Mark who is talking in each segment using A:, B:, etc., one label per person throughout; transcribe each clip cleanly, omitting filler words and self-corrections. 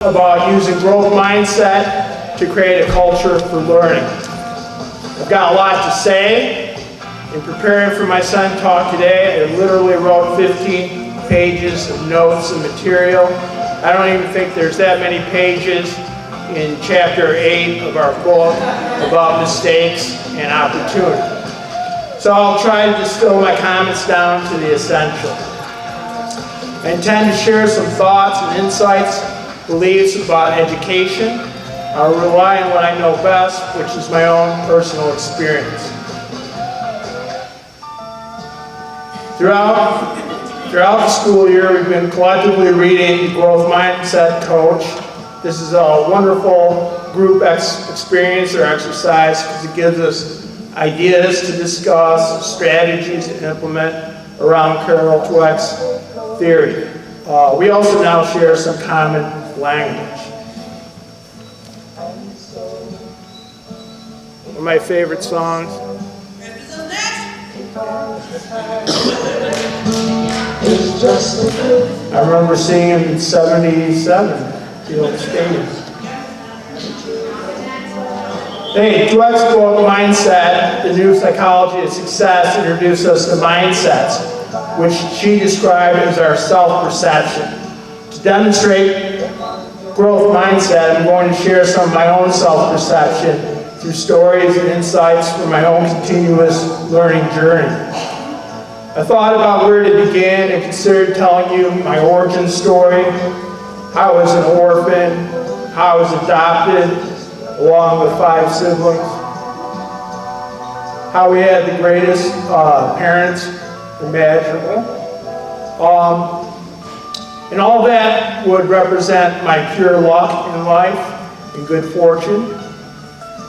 A: about using growth mindset to create a culture for learning. I've got a lot to say. In preparing for my Senn Talk today, I literally wrote 15 pages of notes and material. I don't even think there's that many pages in chapter 8 of our book about mistakes and opportunity. So I'll try to distill my comments down to the essential. I intend to share some thoughts and insights, beliefs about education. I'll rely on what I know best, which is my own personal experience. Throughout the school year, we've been collectively reading The Growth Mindset Coach. This is a wonderful group experience or exercise because it gives us ideas to discuss, strategies to implement around Carol Dweck's theory. We also now share some common language. One of my favorite songs. I remember seeing him in '77, the old stadium. Hey, Dweck's book, Mindset, The New Psychology of Success, introduced us to mindsets, which she described as our self-perception. To demonstrate growth mindset, I'm going to share some of my own self-perception through stories and insights from my own continuous learning journey. I thought about where to begin and considered telling you my origin story, how I was an orphan, how I was adopted, along with 5 siblings, how we had the greatest parents imaginable. And all that would represent my pure luck in life and good fortune.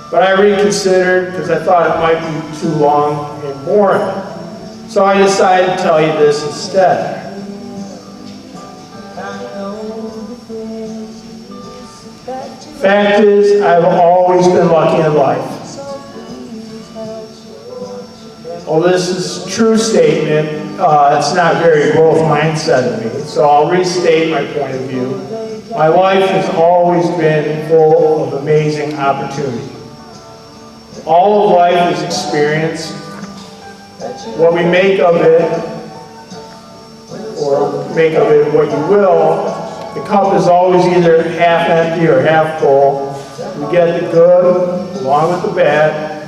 A: But I reconsidered because I thought it might be too long and boring. So I decided to tell you this instead. Fact is, I've always been lucky in life. Well, this is a true statement. It's not very growth mindset of me, so I'll restate my point of view. My life has always been full of amazing opportunity. All of life is experience. What we make of it, or make of it what you will, the cup is always either half empty or half full. We get the good along with the bad.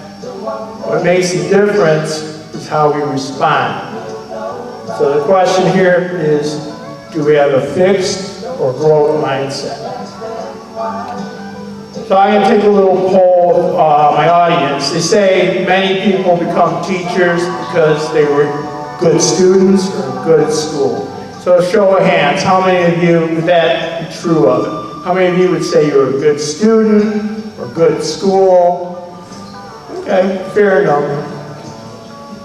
A: What makes the difference is how we respond. So the question here is, do we have a fixed or growth mindset? So I'm going to take a little poll of my audience. They say many people become teachers because they were good students or good at school. So show of hands, how many of you would that be true of it? How many of you would say you were a good student or good at school? Okay, fair number.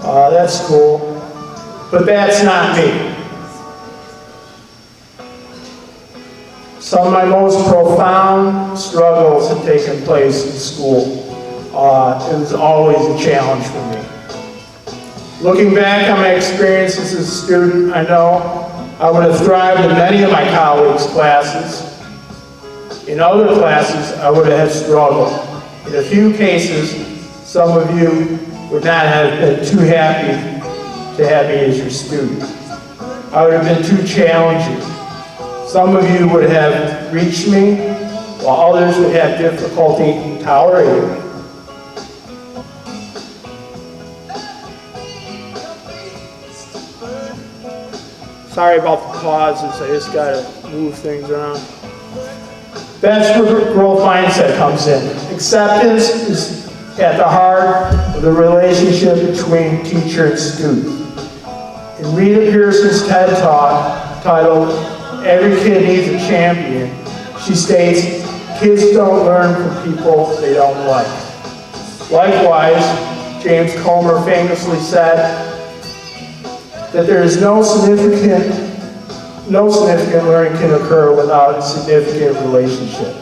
A: That's cool. But that's not me. Some of my most profound struggles have taken place in school. It was always a challenge for me. Looking back on my experiences as a student, I know I would have thrived in many of my colleagues' classes. In other classes, I would have struggled. In a few cases, some of you would not have been too happy to have me as your student. I would have been too challenging. Some of you would have reached me, while others would have difficulty tolerating me. Sorry about the pauses, I just gotta move things around. That's where growth mindset comes in. Acceptance is at the heart of the relationship between teacher and student. In Rita Pierson's TED Talk, titled "Every Kid Needs a Champion," she states, kids don't learn from people they don't like. Likewise, James Comer famously said that there is no significant learning can occur without a significant relationship.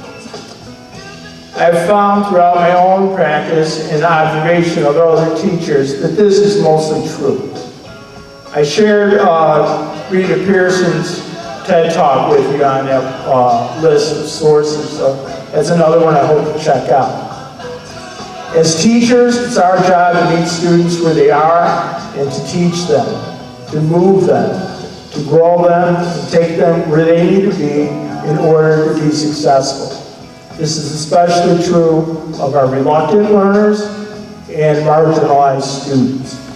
A: I've found throughout my own practice and observation of other teachers that this is mostly true. I shared Rita Pierson's TED Talk with you on that list of sources. So that's another one I hope you check out. As teachers, it's our job to meet students where they are and to teach them, to move them, to grow them, and take them where they need to be in order to be successful. This is especially true of our reluctant learners and marginalized students.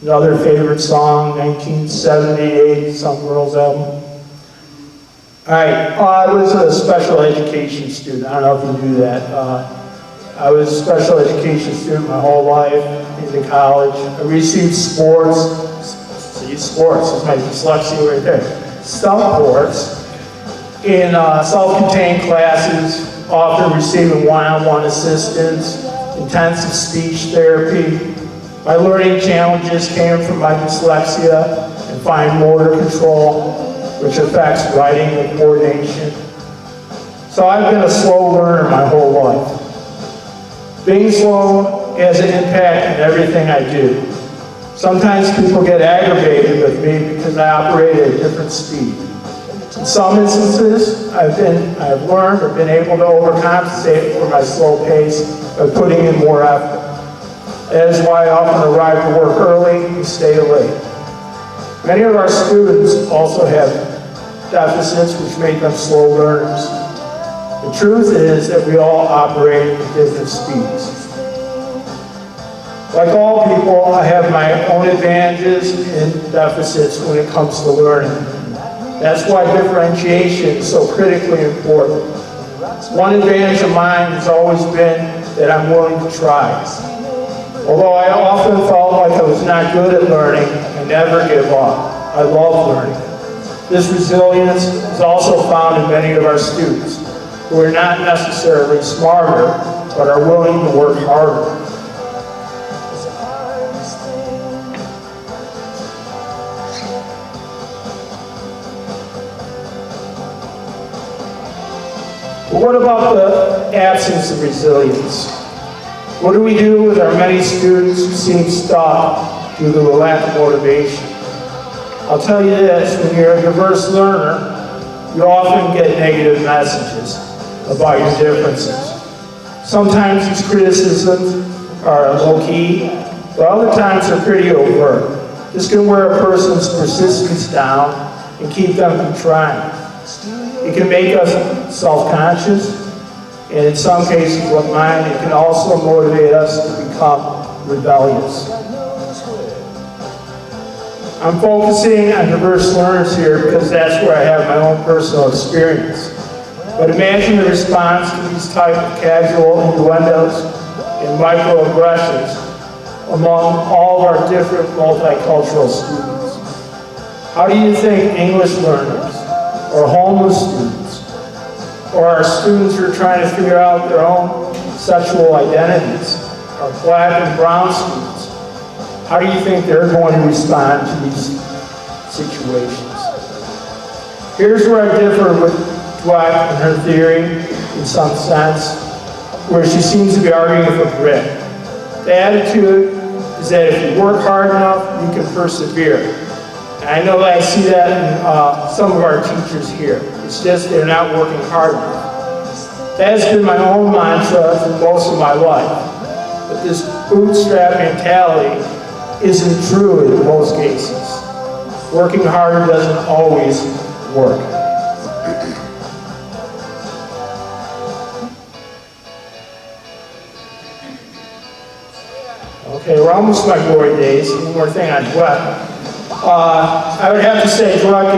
A: Another favorite song, 1978, Some Girls album. All right, I was a special education student. I don't know if you knew that. I was a special education student my whole life, into college. I received sports. See, sports is my dyslexia right there. Some sports in self-contained classes, often receiving one-on-one assistance, intensive speech therapy. My learning challenges came from my dyslexia and fine motor control, which affects writing and coordination. So I've been a slow learner my whole life. Being slow has an impact on everything I do. Sometimes people get aggravated with me because I operate at a different speed. In some instances, I've learned or been able to overcompensate for my slow pace by putting in more effort. That is why I often arrive to work early and stay late. Many of our students also have deficits which make them slow learners. The truth is that we all operate at different speeds. Like all people, I have my own advantages and deficits when it comes to learning. That's why differentiation is so critically important. One advantage of mine has always been that I'm willing to try. Although I often felt like I was not good at learning, I never give up. I love learning. This resilience is also found in many of our students, who are not necessarily smarter, but are willing to work harder. But what about the absence of resilience? What do we do with our many students who seem stuck due to a lack of motivation? I'll tell you this, when you're a diverse learner, you often get negative messages about your differences. Sometimes these criticisms are low-key, but other times they're pretty overt. This can wear a person's persistence down and keep them from trying. It can make us self-conscious, and in some cases like mine, it can also motivate us to become rebellious. I'm focusing on diverse learners here because that's where I have my own personal experience. But imagine the response to these type of casual innuendos and microaggressions among all of our different multicultural students. How do you think English learners, or homeless students, or our students who are trying to figure out their own sexual identities, or black and brown students, how do you think they're going to respond to these situations? Here's where I differ with Dweck and her theory, in some sense, where she seems to be arguing for grit. The attitude is that if you work hard enough, you can persevere. And I know that I see that in some of our teachers here. It's just they're not working hard enough. That has been my own mantra for most of my life. But this bootstrap mentality isn't true in most cases. Working harder doesn't always work. Okay, we're almost to my glory days. One more thing on Dweck. I would have to say Dweck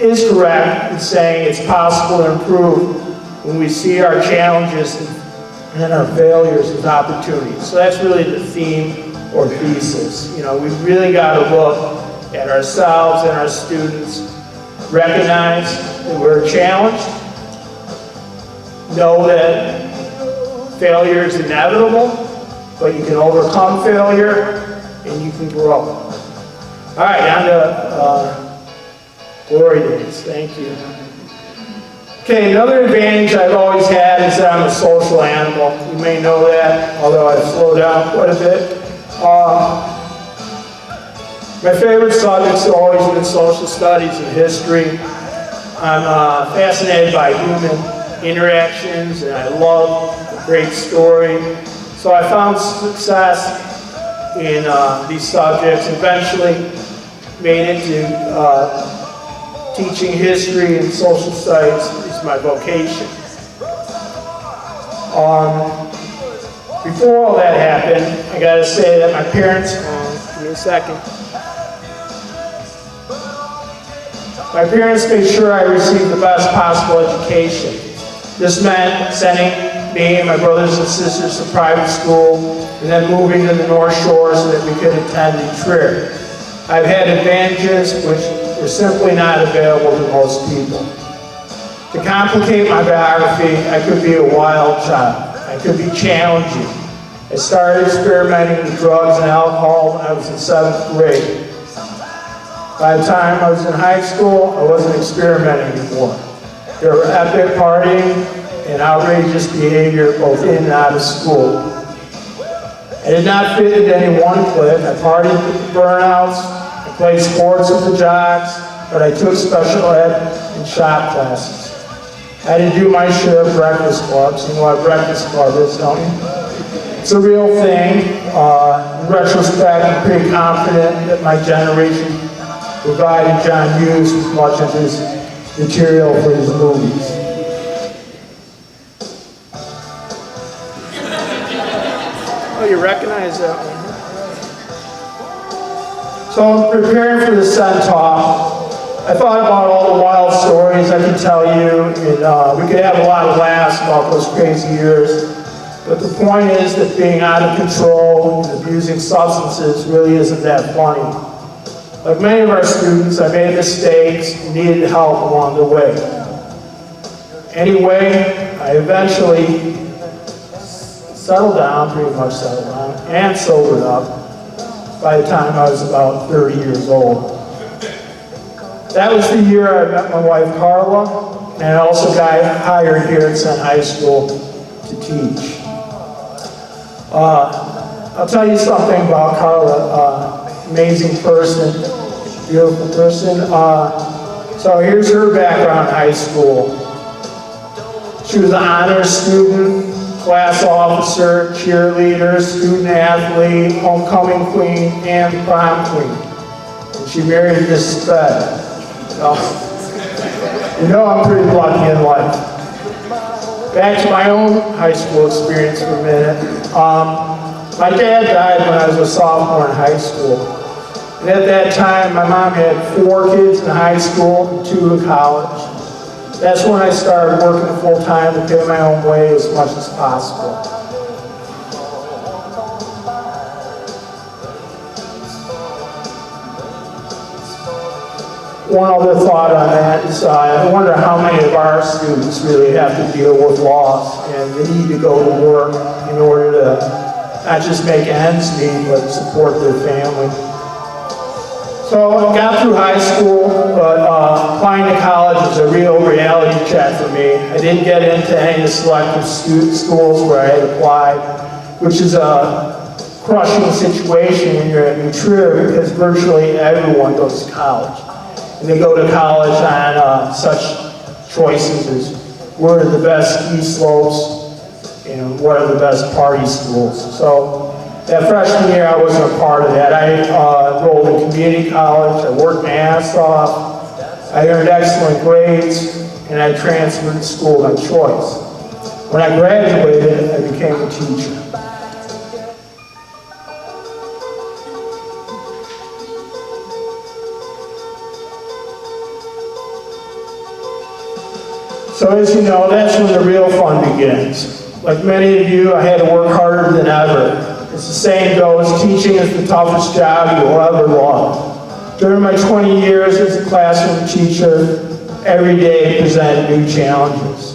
A: is correct in saying it's possible to improve when we see our challenges and our failures as opportunities. So that's really the theme or thesis. You know, we've really got to look at ourselves and our students, recognize that we're challenged, know that failure is inevitable, but you can overcome failure and you can grow. All right, on to glory days. Thank you. Okay, another advantage I've always had is that I'm a social animal. You may know that, although I've slowed down quite a bit. My favorite subjects have always been social studies and history. I'm fascinated by human interactions, and I love a great story. So I found success in these subjects, eventually made into teaching history and social studies is my vocation. Before all that happened, I gotta say that my parents, give me a second. My parents made sure I received the best possible education. This meant sending me and my brothers and sisters to private school and then moving to the North Shore so that we could attend in Trier. I've had advantages which were simply not available to most people. To complicate my biography, I could be a wild child. I could be challenging. I started experimenting with drugs and alcohol when I was in 7th grade. By the time I was in high school, I wasn't experimenting anymore. There were epic partying and outrageous behavior both in and out of school. I did not fit into any one clique. I partied with the burnouts, I played sports with the jocks, but I took special ed and shop classes. I had to do my share of breakfast clubs. You know what a breakfast club is, don't you? It's a real thing. In retrospect, I'm pretty confident that my generation provided John Hughes with much of his material for his movies. Oh, you recognize that one? So in preparing for the Senn Talk, I thought about all the wild stories I could tell you, and we could have a lot of laughs about those crazy years. But the point is that being out of control and abusing substances really isn't that funny. Like many of our students, I made mistakes and needed help along the way. Anyway, I eventually settled down, pretty much settled down, and sobered up by the time I was about 30 years old. That was the year I met my wife Carla, and I also got hired here at Senn High School to teach. I'll tell you something about Carla. Amazing person, beautiful person. So here's her background in high school. She was an honors student, class officer, cheerleader, student athlete, homecoming queen, and prom queen. And she married Miss Sped. You know I'm pretty lucky in life. Back to my own high school experience for a minute. My dad died when I was a sophomore in high school. And at that time, my mom had 4 kids in high school and 2 in college. That's when I started working full time to pay my own way as much as possible. One other thought on that is I wonder how many of our students really have to deal with loss and the need to go to work in order to not just make ends meet, but support their family. So I got through high school, but applying to college was a real reality check for me. I didn't get into any of the selective schools where I had applied, which is a crushing situation when you're at New Trier because virtually everyone goes to college. And they go to college on such choices as where are the best ski slopes and what are the best party schools. So that freshman year I wasn't a part of that. I enrolled in community college, I worked my ass off, I earned excellent grades, and I transferred to school of my choice. When I graduated, I became a teacher. So as you know, that's when the real fun begins. Like many of you, I had to work harder than ever. As the saying goes, teaching is the toughest job you will ever love. During my 20 years as a classroom teacher, every day presented new challenges.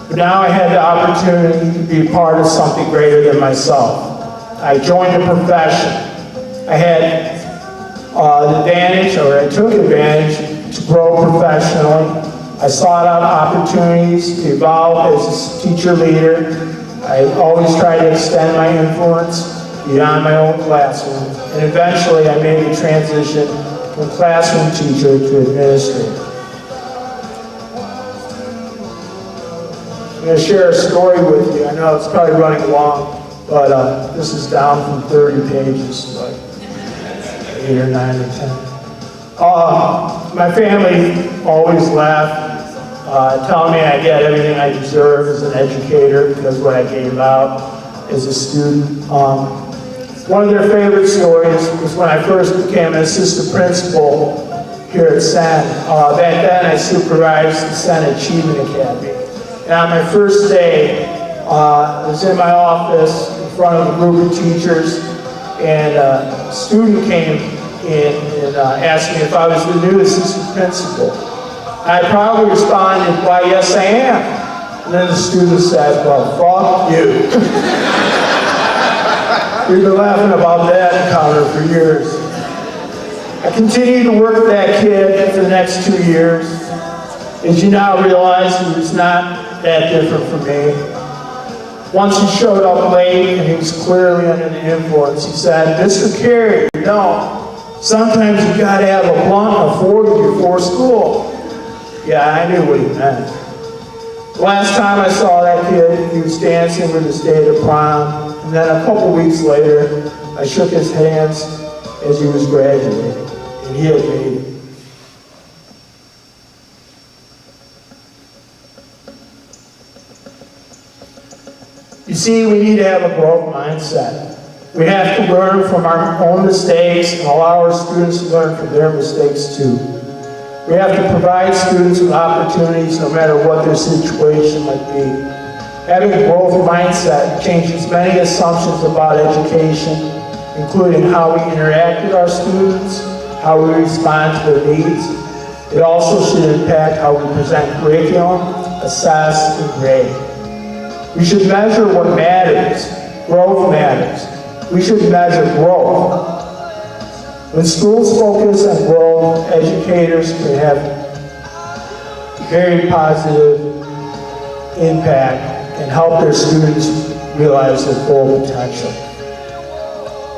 A: But now I had the opportunity to be part of something greater than myself. I joined a profession. I had the advantage, or I took advantage, to grow professionally. I sought out opportunities to evolve as a teacher leader. I always try to extend my influence beyond my own classroom, and eventually I made the transition from classroom teacher to administrator. I'm going to share a story with you. I know it's probably running long, but this is down from 30 pages, like 8 or 9 or 10. My family always laughed, telling me I get everything I deserve as an educator because of what I gave out as a student. One of their favorite stories was when I first became an assistant principal here at Senn. Back then I supervised the Senn Achievement Academy. And on my first day, I was in my office in front of a group of teachers, and a student came in and asked me if I was the new assistant principal. I probably responded, "Why, yes I am." And then the student said, "Well, fuck you." We've been laughing about that encounter for years. I continued to work with that kid for the next 2 years. As you now realize, he was not that different from me. Once he showed up late and he was clearly under the influence, he said, "Mr. Carey, you know, sometimes you gotta have a blunt of 40 before school." Yeah, I knew what he meant. The last time I saw that kid, he was dancing with his date of prom, and then a couple weeks later, I shook his hands as he was graduating, and he had made it. You see, we need to have a growth mindset. We have to learn from our own mistakes and allow our students to learn from their mistakes too. We have to provide students with opportunities no matter what their situation might be. Having a growth mindset changes many assumptions about education, including how we interact with our students, how we respond to their needs. It also should impact how we present curriculum, assess, and grade. We should measure what matters. Growth matters. We should measure growth. When schools focus on growth, educators can have very positive impact and help their students realize their full potential.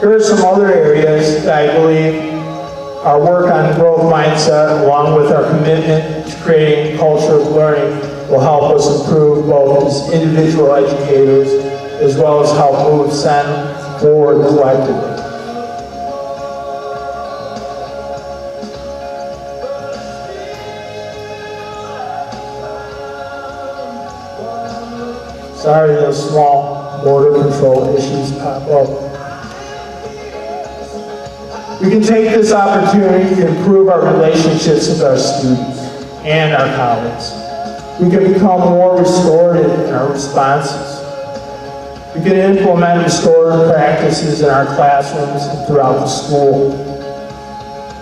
A: Here are some other areas that I believe our work on growth mindset, along with our commitment to creating a culture of learning, will help us improve both as individual educators as well as help move Senn forward collectively. Sorry, those small motor control issues pop up. We can take this opportunity to improve our relationships with our students and our colleagues. We can become more restorative in our responses. We can implement restorative practices in our classrooms and throughout the school.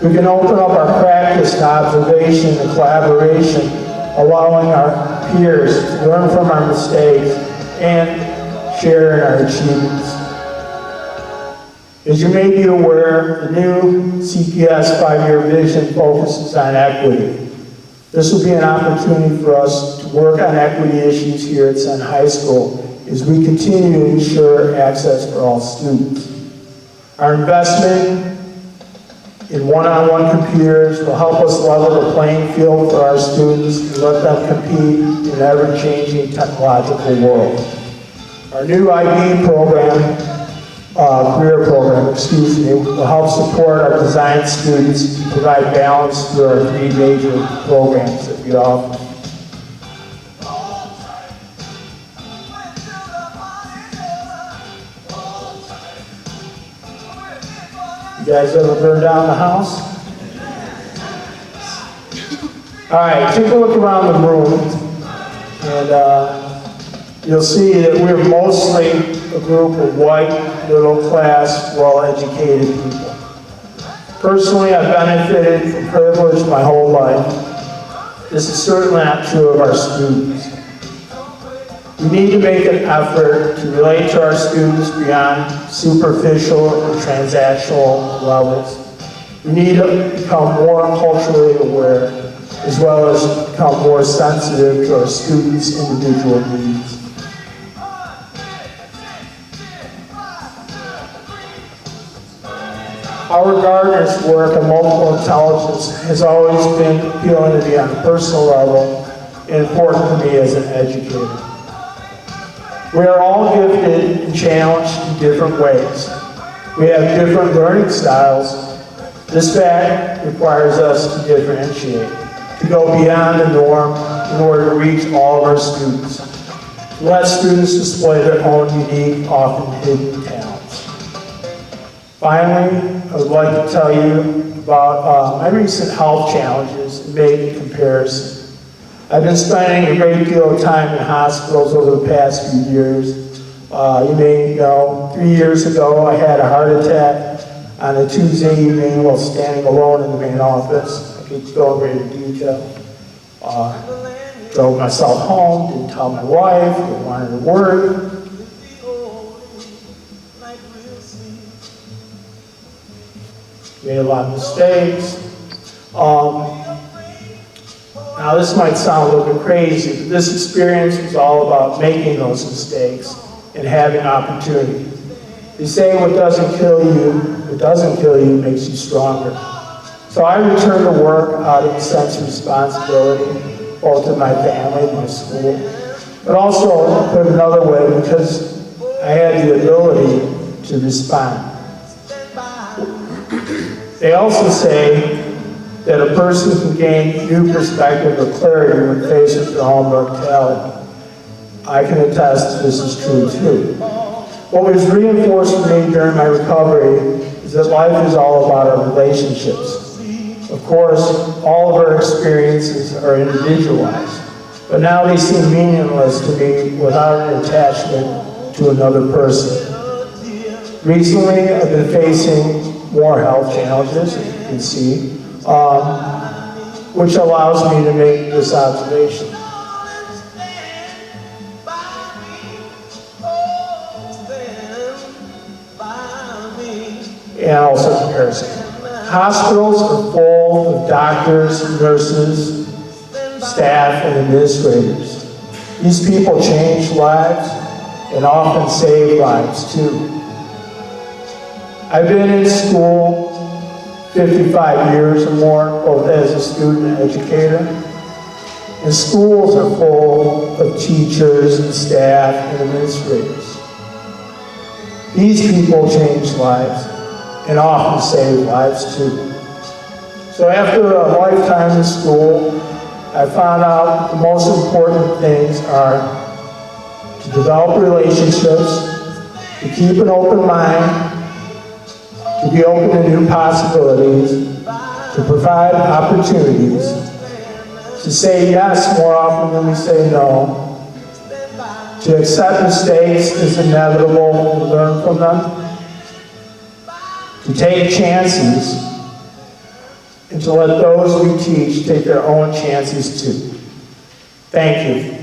A: We can open up our practice to observation and collaboration, allowing our peers to learn from our mistakes and share in our achievements. As you may be aware, the new CPS 5-year vision focuses on equity. This will be an opportunity for us to work on equity issues here at Senn High School as we continue to ensure access for all students. Our investment in one-on-one computers will help us level the playing field for our students and let them compete in an ever-changing technological world. Our new IB program, career program, will help support our design students and provide balance through our 3 major programs that we offer. You guys ever burn down the house? All right, take a look around the room, and you'll see that we're mostly a group of white, middle-class, well-educated people. Personally, I've benefited from privilege my whole life. This is certainly not true of our students. We need to make an effort to relate to our students beyond superficial and transactional levels. We need to become more culturally aware, as well as become more sensitive to our students' individual needs. Howard Gardner's work on multiple intelligence has always been appealing to me on a personal level and important to me as an educator. We are all gifted and challenged in different ways. We have different learning styles. This fact requires us to differentiate, to go beyond the norm in order to reach all of our students. To let students display their own unique, often hidden talents. Finally, I would like to tell you about my recent health challenges and make a comparison. I've been spending a great deal of time in hospitals over the past few years. You may know, 3 years ago I had a heart attack on a Tuesday evening while standing alone in the main office. I could go in greater detail. Drove myself home, didn't tell my wife, didn't want her to worry. Made a lot of mistakes. Now this might sound a little bit crazy, but this experience was all about making those mistakes and having opportunity. They say what doesn't kill you makes you stronger. So I returned to work out of a sense of responsibility, both to my family and my school, but also, put another way, because I had the ability to respond. They also say that a person can gain new perspective or clarity when faced with their own mortality. I can attest this is true too. What was reinforced for me during my recovery is that life is all about our relationships. Of course, all of our experiences are individualized, but now they seem meaningless to me without an attachment to another person. Recently, I've been facing more health challenges, as you can see, which allows me to make this observation. And also comparison. Hospitals are full of doctors, nurses, staff, and administrators. These people change lives and often save lives too. I've been in school 55 years or more, both as a student and educator. And schools are full of teachers and staff and administrators. These people change lives and often save lives too. So after a lifetime in school, I found out the most important things are to develop relationships, to keep an open mind, to be open to new possibilities, to provide opportunities, to say yes more often than we say no, to accept mistakes as inevitable and learn from them, to take chances, and to let those we teach take their own chances too. Thank you.